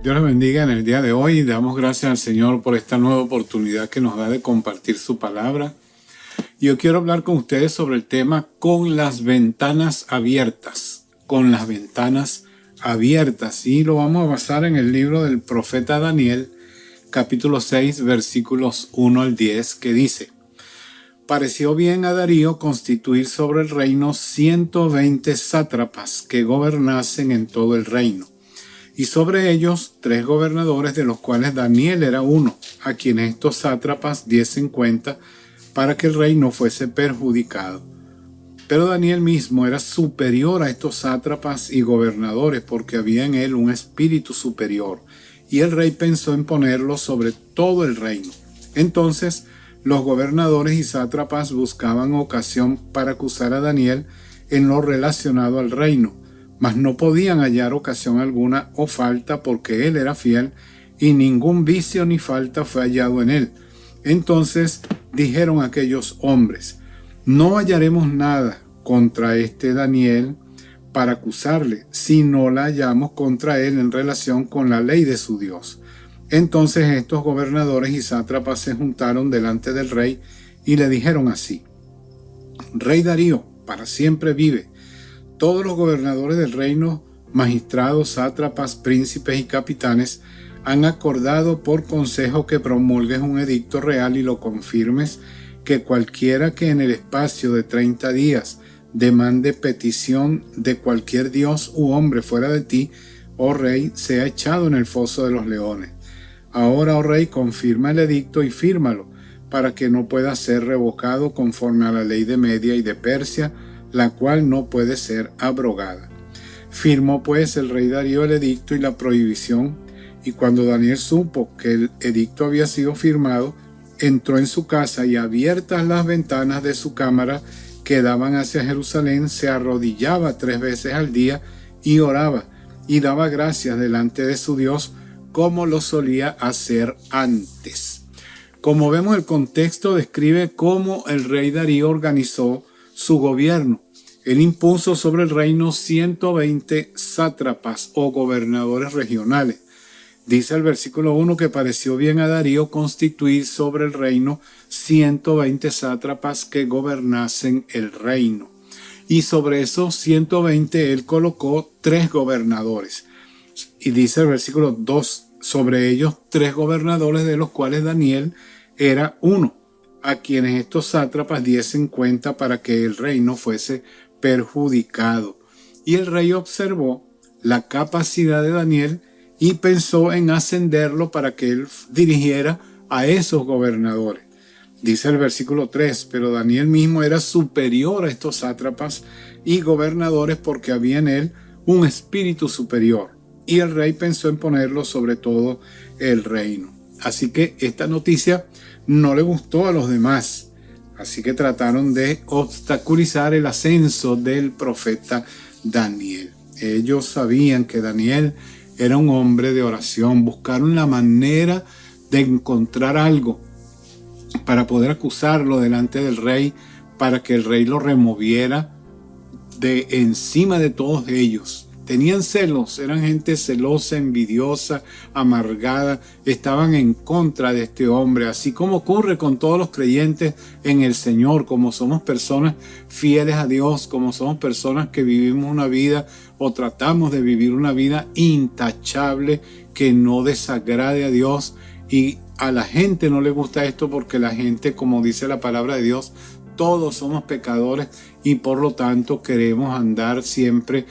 Dios les bendiga en el día de hoy. Damos gracias al Señor por esta nueva oportunidad que nos da de compartir su palabra. Yo quiero hablar con ustedes sobre el tema con las ventanas abiertas. Con las ventanas abiertas. Y lo vamos a basar en el libro del profeta Daniel, capítulo 6, versículos 1 al 10, que dice: Pareció bien a Darío constituir sobre el reino 120 sátrapas que gobernasen en todo el reino, y sobre ellos 3 gobernadores, de los cuales Daniel era uno, a quienes estos sátrapas diesen cuenta para que el rey no fuese perjudicado. Pero Daniel mismo era superior a estos sátrapas y gobernadores, porque había en él un espíritu superior, y el rey pensó en ponerlo sobre todo el reino. Entonces los gobernadores y sátrapas buscaban ocasión para acusar a Daniel en lo relacionado al reino, mas no podían hallar ocasión alguna o falta, porque él era fiel y ningún vicio ni falta fue hallado en él. Entonces dijeron aquellos hombres: no hallaremos nada contra este Daniel para acusarle, si no la hallamos contra él en relación con la ley de su Dios. Entonces estos gobernadores y sátrapas se juntaron delante del rey y le dijeron así: Rey Darío, para siempre vive. Todos los gobernadores del reino, magistrados, sátrapas, príncipes y capitanes, han acordado por consejo que promulgues un edicto real y lo confirmes, que cualquiera que en el espacio de 30 días demande petición de cualquier dios u hombre fuera de ti, oh rey, sea echado en el foso de los leones. Ahora, oh rey, confirma el edicto y fírmalo, para que no pueda ser revocado conforme a la ley de Media y de Persia, la cual no puede ser abrogada. Firmó pues el rey Darío el edicto y la prohibición, y cuando Daniel supo que el edicto había sido firmado, entró en su casa, y abiertas las ventanas de su cámara que daban hacia Jerusalén, se arrodillaba 3 veces al día y oraba, y daba gracias delante de su Dios, como lo solía hacer antes. Como vemos, el contexto describe cómo el rey Darío organizó su gobierno. Él impuso sobre el reino 120 sátrapas o gobernadores regionales. Dice el versículo 1 que pareció bien a Darío constituir sobre el reino 120 sátrapas que gobernasen el reino. Y sobre esos 120 él colocó 3 gobernadores. Y dice el versículo 2, sobre ellos 3 gobernadores, de los cuales Daniel era uno, a quienes estos sátrapas diesen cuenta para que el rey no fuese perjudicado. Y el rey observó la capacidad de Daniel y pensó en ascenderlo para que él dirigiera a esos gobernadores. Dice el versículo 3, pero Daniel mismo era superior a estos sátrapas y gobernadores, porque había en él un espíritu superior. Y el rey pensó en ponerlo sobre todo el reino. Así que esta noticia no le gustó a los demás. Así que trataron de obstaculizar el ascenso del profeta Daniel. Ellos sabían que Daniel era un hombre de oración. Buscaron la manera de encontrar algo para poder acusarlo delante del rey, para que el rey lo removiera de encima de todos ellos. Tenían celos, eran gente celosa, envidiosa, amargada, estaban en contra de este hombre, así como ocurre con todos los creyentes en el Señor, como somos personas fieles a Dios, como somos personas que vivimos una vida o tratamos de vivir una vida intachable, que no desagrade a Dios, y a la gente no le gusta esto porque la gente, como dice la palabra de Dios, todos somos pecadores y por lo tanto queremos andar siempre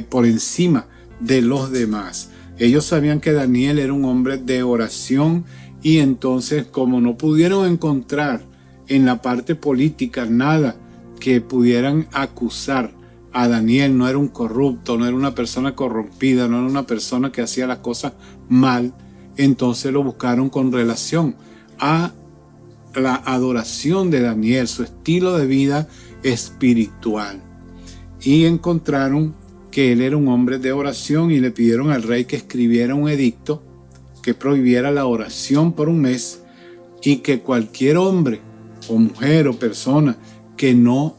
por encima de los demás. Ellos sabían que Daniel era un hombre de oración, y entonces, como no pudieron encontrar en la parte política nada que pudieran acusar a Daniel, no era un corrupto, no era una persona corrompida, no era una persona que hacía las cosas mal, entonces lo buscaron con relación a la adoración de Daniel, su estilo de vida espiritual, y encontraron que él era un hombre de oración, y le pidieron al rey que escribiera un edicto que prohibiera la oración por un mes, y que cualquier hombre o mujer o persona que no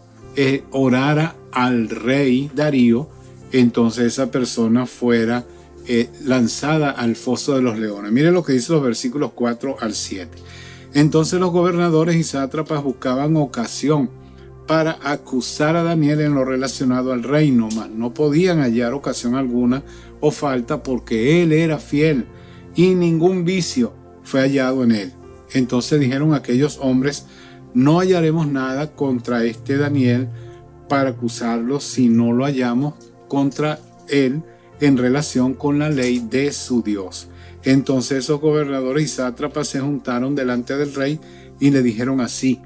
orara al rey Darío, entonces esa persona fuera lanzada al foso de los leones. Mire lo que dice los versículos 4 al 7. Entonces los gobernadores y sátrapas buscaban ocasión para acusar a Daniel en lo relacionado al reino, mas no podían hallar ocasión alguna o falta, porque él era fiel y ningún vicio fue hallado en él. Entonces dijeron aquellos hombres: no hallaremos nada contra este Daniel para acusarlo si no lo hallamos contra él en relación con la ley de su Dios. Entonces esos gobernadores y sátrapas se juntaron delante del rey y le dijeron así: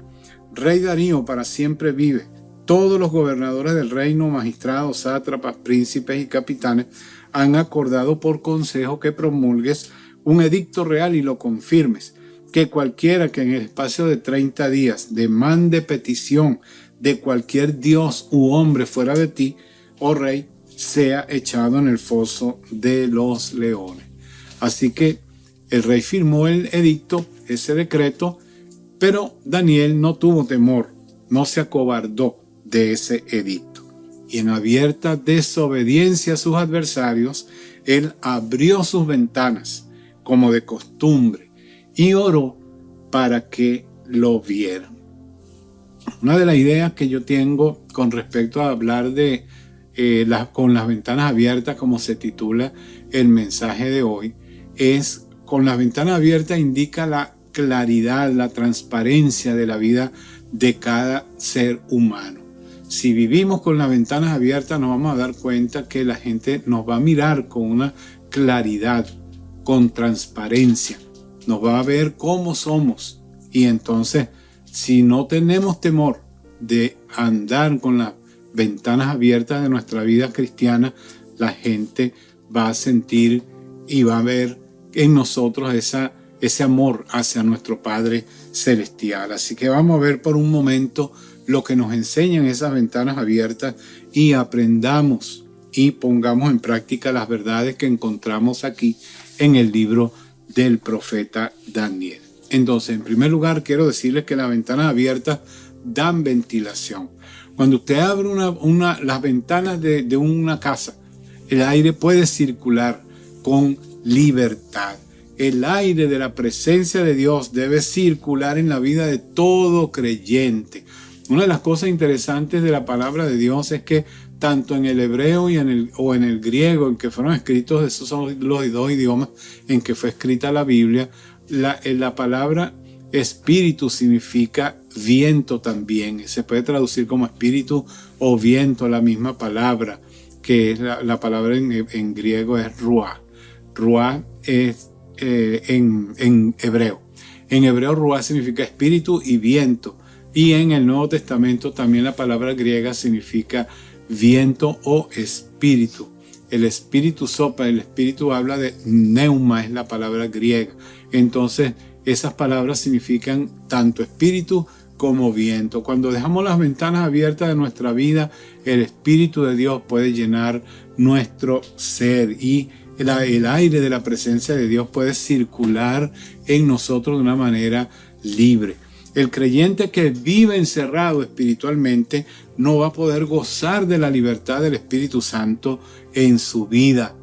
Rey Darío, para siempre vive. Todos los gobernadores del reino, magistrados, sátrapas, príncipes y capitanes han acordado por consejo que promulgues un edicto real y lo confirmes, que cualquiera que en el espacio de 30 días demande petición de cualquier dios u hombre fuera de ti, oh rey, sea echado en el foso de los leones. Así que el rey firmó el edicto, ese decreto, pero Daniel no tuvo temor, no se acobardó de ese edicto. Y en abierta desobediencia a sus adversarios, él abrió sus ventanas, como de costumbre, y oró para que lo vieran. Una de las ideas que yo tengo con respecto a hablar de con las ventanas abiertas, como se titula el mensaje de hoy, es: con las ventanas abiertas indica la claridad, la transparencia de la vida de cada ser humano. Si vivimos con las ventanas abiertas, nos vamos a dar cuenta que la gente nos va a mirar con una claridad, con transparencia, nos va a ver cómo somos. Y entonces, si no tenemos temor de andar con las ventanas abiertas de nuestra vida cristiana, la gente va a sentir y va a ver en nosotros ese amor hacia nuestro Padre Celestial. Así que vamos a ver por un momento lo que nos enseñan esas ventanas abiertas y aprendamos y pongamos en práctica las verdades que encontramos aquí en el libro del profeta Daniel. Entonces, en primer lugar, quiero decirles que las ventanas abiertas dan ventilación. Cuando usted abre las ventanas de una casa, el aire puede circular con libertad. El aire de la presencia de Dios debe circular en la vida de todo creyente. Una de las cosas interesantes de la palabra de Dios es que tanto en el hebreo y en el griego, en que fueron escritos, esos son los dos idiomas en que fue escrita la Biblia, la palabra espíritu significa viento también. Se puede traducir como espíritu o viento, la misma palabra, que es la palabra en griego es ruah. Ruah es en hebreo. En hebreo ruah significa espíritu y viento. Y en el Nuevo Testamento también la palabra griega significa viento o espíritu. El espíritu sopla, el espíritu habla de pneuma, es la palabra griega. Entonces, esas palabras significan tanto espíritu como viento. Cuando dejamos las ventanas abiertas de nuestra vida, el Espíritu de Dios puede llenar nuestro ser y el aire de la presencia de Dios puede circular en nosotros de una manera libre. El creyente que vive encerrado espiritualmente no va a poder gozar de la libertad del Espíritu Santo en su vida.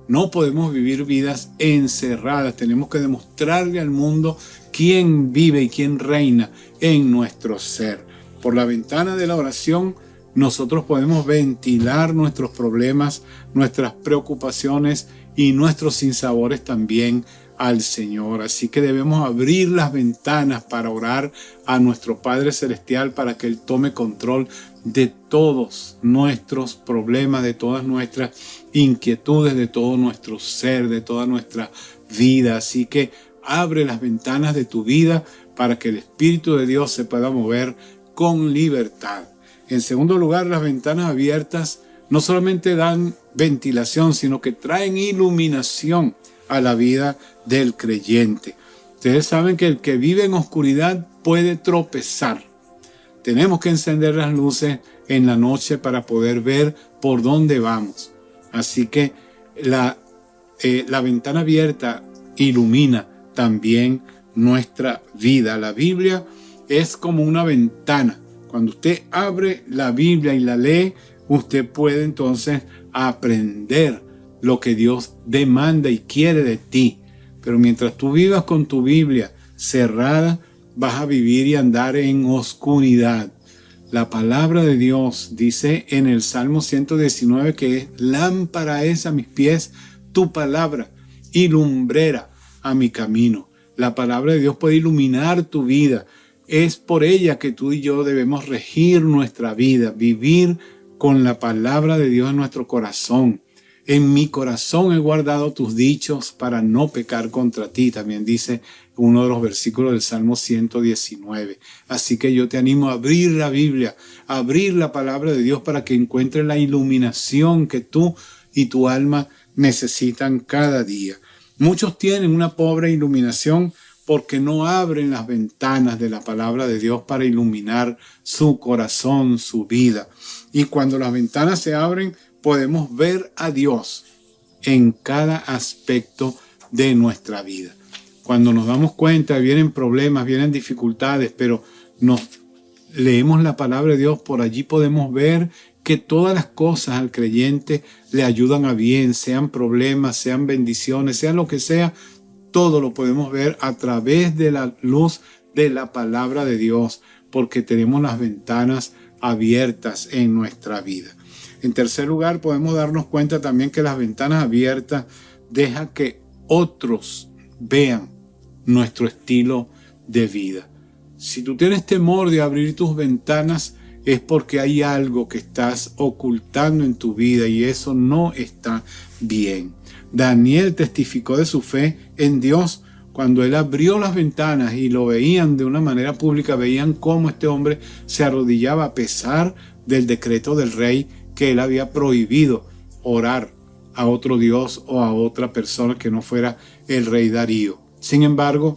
No podemos vivir vidas encerradas. Tenemos que demostrarle al mundo quién vive y quién reina en nuestro ser. Por la ventana de la oración, nosotros podemos ventilar nuestros problemas, nuestras preocupaciones y nuestros sinsabores también al Señor. Así que debemos abrir las ventanas para orar a nuestro Padre Celestial para que Él tome control de todos nuestros problemas, de todas nuestras inquietudes, de todo nuestro ser, de toda nuestra vida. Así que abre las ventanas de tu vida para que el Espíritu de Dios se pueda mover con libertad. En segundo lugar, las ventanas abiertas no solamente dan ventilación, sino que traen iluminación a la vida del creyente. Ustedes saben que el que vive en oscuridad puede tropezar. Tenemos que encender las luces en la noche para poder ver por dónde vamos. Así que la ventana abierta ilumina también nuestra vida. La Biblia es como una ventana. Cuando usted abre la Biblia y la lee, usted puede entonces aprender lo que Dios demanda y quiere de ti. Pero mientras tú vivas con tu Biblia cerrada, vas a vivir y andar en oscuridad. La palabra de Dios dice en el Salmo 119 que es lámpara es a mis pies tu palabra y lumbrera a mi camino. La palabra de Dios puede iluminar tu vida. Es por ella que tú y yo debemos regir nuestra vida, vivir con la palabra de Dios en nuestro corazón. En mi corazón he guardado tus dichos para no pecar contra ti, también dice uno de los versículos del Salmo 119. Así que yo te animo a abrir la Biblia, a abrir la palabra de Dios para que encuentres la iluminación que tú y tu alma necesitan cada día. Muchos tienen una pobre iluminación porque no abren las ventanas de la palabra de Dios para iluminar su corazón, su vida. Y cuando las ventanas se abren, podemos ver a Dios en cada aspecto de nuestra vida. Cuando nos damos cuenta, vienen problemas, vienen dificultades, pero leemos la palabra de Dios, por allí podemos ver que todas las cosas al creyente le ayudan a bien, sean problemas, sean bendiciones, sean lo que sea, todo lo podemos ver a través de la luz de la palabra de Dios, porque tenemos las ventanas abiertas en nuestra vida. En tercer lugar, podemos darnos cuenta también que las ventanas abiertas dejan que otros vean nuestro estilo de vida. Si tú tienes temor de abrir tus ventanas, es porque hay algo que estás ocultando en tu vida y eso no está bien. Daniel testificó de su fe en Dios cuando él abrió las ventanas y lo veían de una manera pública, veían cómo este hombre se arrodillaba a pesar del decreto del rey que él había prohibido orar a otro Dios o a otra persona que no fuera el rey Darío. Sin embargo,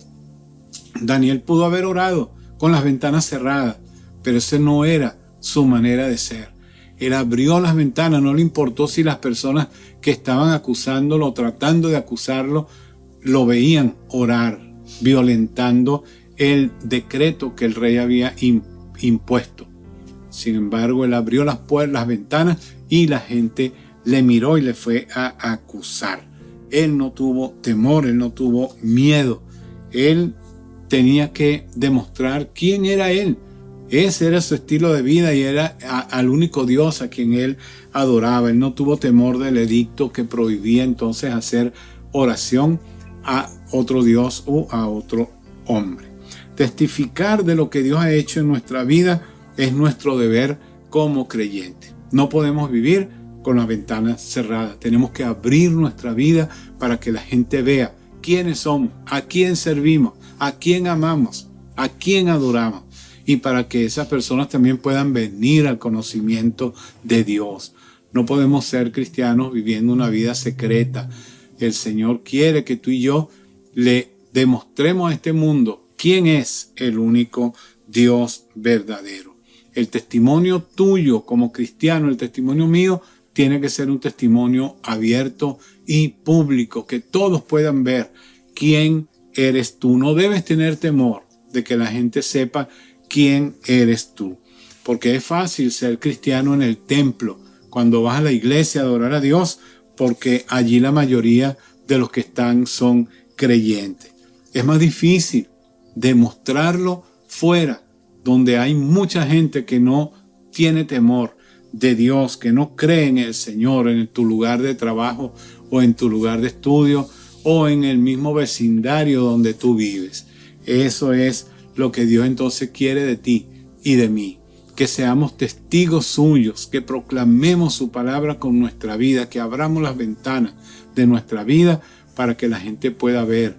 Daniel pudo haber orado con las ventanas cerradas, pero esa no era su manera de ser. Él abrió las ventanas, no le importó si las personas que estaban acusándolo o tratando de acusarlo lo veían orar, violentando el decreto que el rey había impuesto. Sin embargo, él abrió las ventanas y la gente le miró y le fue a acusar. Él no tuvo temor, él no tuvo miedo. Él tenía que demostrar quién era él. Ese era su estilo de vida y era al único Dios a quien él adoraba. Él no tuvo temor del edicto que prohibía entonces hacer oración a otro Dios o a otro hombre. Testificar de lo que Dios ha hecho en nuestra vida es nuestro deber como creyentes. No podemos vivir con las ventanas cerradas. Tenemos que abrir nuestra vida para que la gente vea quiénes somos, a quién servimos, a quién amamos, a quién adoramos. Y para que esas personas también puedan venir al conocimiento de Dios. No podemos ser cristianos viviendo una vida secreta. El Señor quiere que tú y yo le demostremos a este mundo quién es el único Dios verdadero. El testimonio tuyo como cristiano, el testimonio mío, tiene que ser un testimonio abierto y público, que todos puedan ver quién eres tú. No debes tener temor de que la gente sepa quién eres tú, porque es fácil ser cristiano en el templo, cuando vas a la iglesia a adorar a Dios, porque allí la mayoría de los que están son creyentes. Es más difícil demostrarlo fuera, donde hay mucha gente que no tiene temor de Dios, que no cree en el Señor, en tu lugar de trabajo o en tu lugar de estudio o en el mismo vecindario donde tú vives. Eso es lo que Dios entonces quiere de ti y de mí, que seamos testigos suyos, que proclamemos su palabra con nuestra vida, que abramos las ventanas de nuestra vida para que la gente pueda ver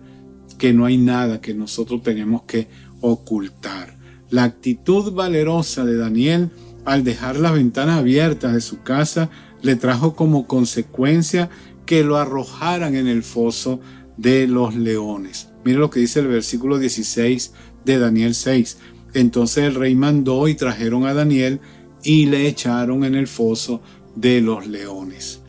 que no hay nada que nosotros tenemos que ocultar. La actitud valerosa de Daniel al dejar las ventanas abiertas de su casa le trajo como consecuencia que lo arrojaran en el foso de los leones. Mira lo que dice el versículo 16 de Daniel 6. Entonces el rey mandó y trajeron a Daniel y le echaron en el foso de los leones.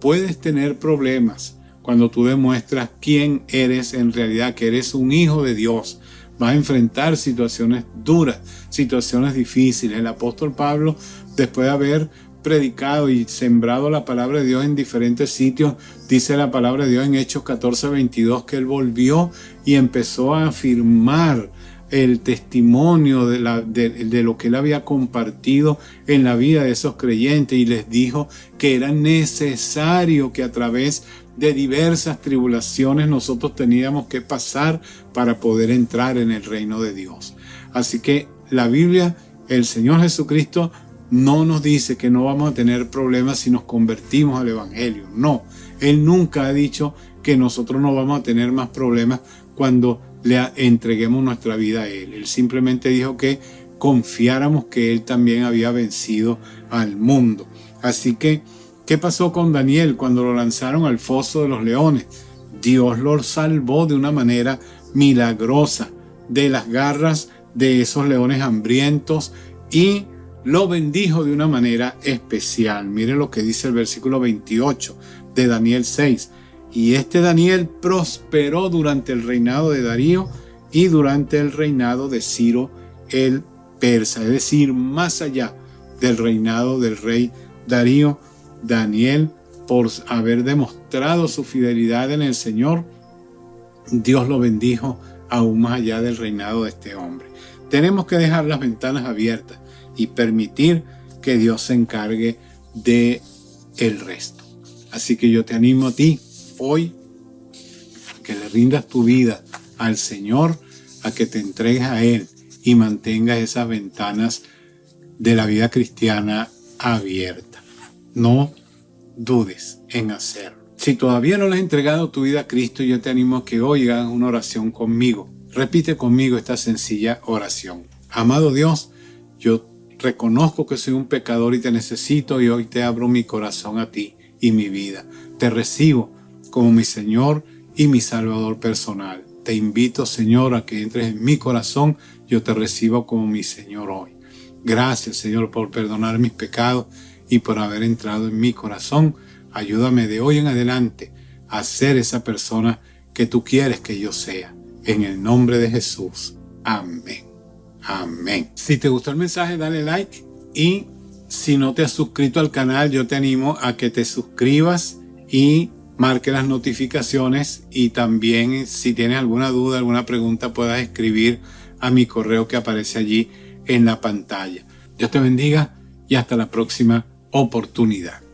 Puedes tener problemas cuando tú demuestras quién eres en realidad, que eres un hijo de Dios. Vas a enfrentar situaciones duras, situaciones difíciles. El apóstol Pablo, después de haber predicado y sembrado la palabra de Dios en diferentes sitios, dice la palabra de Dios en Hechos 14:22 que él volvió y empezó a afirmar el testimonio de lo que él había compartido en la vida de esos creyentes, y les dijo que era necesario que a través de diversas tribulaciones nosotros teníamos que pasar para poder entrar en el reino de Dios. Así que la Biblia, el Señor Jesucristo, no nos dice que no vamos a tener problemas si nos convertimos al Evangelio. No, Él nunca ha dicho que nosotros no vamos a tener más problemas cuando le entreguemos nuestra vida a Él. Él simplemente dijo que confiáramos que Él también había vencido al mundo. Así que, ¿qué pasó con Daniel cuando lo lanzaron al foso de los leones? Dios lo salvó de una manera milagrosa de las garras de esos leones hambrientos y lo bendijo de una manera especial. Mire lo que dice el versículo 28 de Daniel 6. Y este Daniel prosperó durante el reinado de Darío y durante el reinado de Ciro el persa. Es decir, más allá del reinado del rey Darío, Daniel, por haber demostrado su fidelidad en el Señor, Dios lo bendijo aún más allá del reinado de este hombre. Tenemos que dejar las ventanas abiertas y permitir que Dios se encargue de el resto. Así que yo te animo a ti hoy a que le rindas tu vida al Señor, a que te entregues a Él y mantengas esas ventanas de la vida cristiana abiertas. No dudes en hacerlo. Si todavía no le has entregado tu vida a Cristo, yo te animo a que hoy hagas una oración conmigo. Repite conmigo esta sencilla oración. Amado Dios, yo reconozco que soy un pecador y te necesito, y hoy te abro mi corazón a ti y mi vida. Te recibo como mi Señor y mi Salvador personal. Te invito, Señor, a que entres en mi corazón. Yo te recibo como mi Señor hoy. Gracias, Señor, por perdonar mis pecados y por haber entrado en mi corazón. Ayúdame de hoy en adelante a ser esa persona que tú quieres que yo sea. En el nombre de Jesús. Amén. Amén. Si te gustó el mensaje, dale like, y si no te has suscrito al canal, yo te animo a que te suscribas y marque las notificaciones, y también si tienes alguna duda, alguna pregunta, puedas escribir a mi correo que aparece allí en la pantalla. Dios te bendiga y hasta la próxima oportunidad.